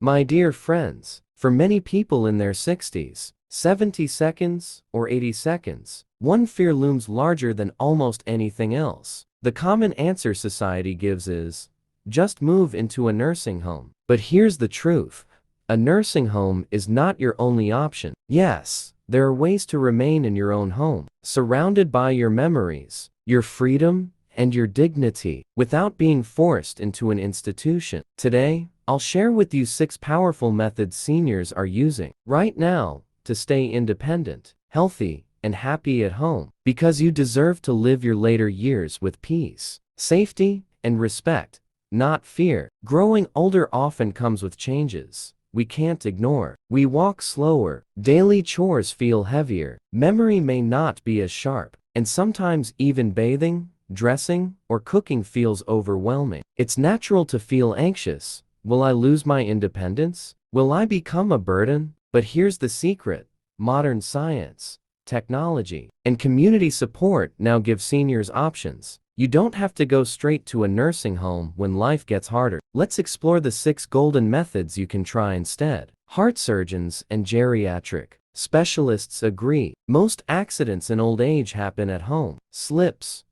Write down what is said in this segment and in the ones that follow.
My dear friends, for many people in their 60s, 70 seconds, or 80 seconds, one fear looms larger than almost anything else. The common answer society gives is, just move into a nursing home. But here's the truth. A nursing home is not your only option. Yes, there are ways to remain in your own home, surrounded by your memories, your freedom, and your dignity, without being forced into an institution. Today, I'll share with you 6 powerful methods seniors are using right now to stay independent, healthy, and happy at home, because you deserve to live your later years with peace, safety, and respect, not fear. Growing older often comes with changes we can't ignore. We walk slower, daily chores feel heavier, memory may not be as sharp, and sometimes even bathing, dressing, or cooking feels overwhelming. It's natural to feel anxious. Will I lose my independence? Will I become a burden? But here's the secret. Modern science, technology, and community support now give seniors options. You don't have to go straight to a nursing home when life gets harder. Let's explore the 6 golden methods you can try instead. Heart surgeons and geriatric specialists agree. Most accidents in old age happen at home. Slips,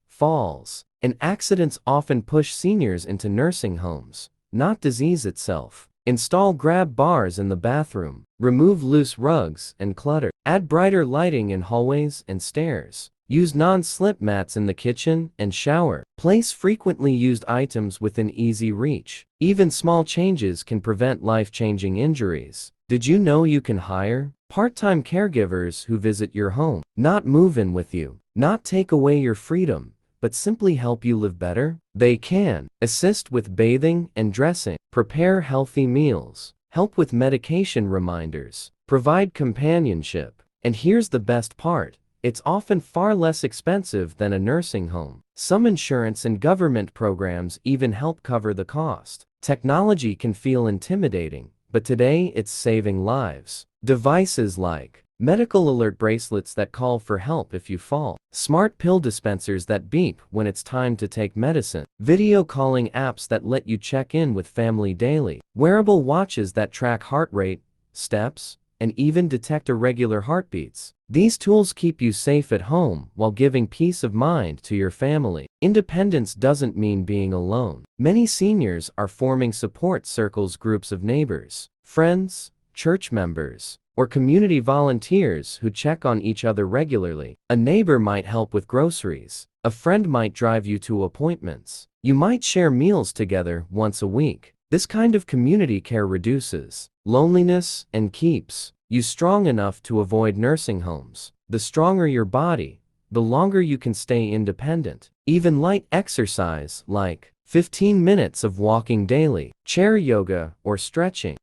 falls, and accidents often push seniors into nursing homes, not disease itself. Install grab bars in the bathroom. Remove loose rugs and clutter. Add brighter lighting in hallways and stairs. Use non-slip mats in the kitchen and shower. Place frequently used items within easy reach. Even small changes can prevent life-changing injuries. Did you know you can hire part-time caregivers who visit your home? Not move in with you, not take away your freedom, but simply help you live better? They can assist with bathing and dressing, prepare healthy meals, help with medication reminders, provide companionship. And here's the best part. It's often far less expensive than a nursing home. Some insurance and government programs even help cover the cost. Technology can feel intimidating, but today it's saving lives. Devices like medical alert bracelets that call for help if you fall, smart pill dispensers that beep when it's time to take medicine, video calling apps that let you check in with family daily, wearable watches that track heart rate, steps, and even detect irregular heartbeats. These tools keep you safe at home while giving peace of mind to your family. Independence doesn't mean being alone. Many seniors are forming support circles, groups of neighbors, friends, church members, or community volunteers who check on each other regularly. A neighbor might help with groceries. A friend might drive you to appointments. You might share meals together once a week. This kind of community care reduces loneliness and keeps you strong enough to avoid nursing homes. The stronger your body, the longer you can stay independent. Even light exercise like 15 minutes of walking daily, chair yoga, or stretching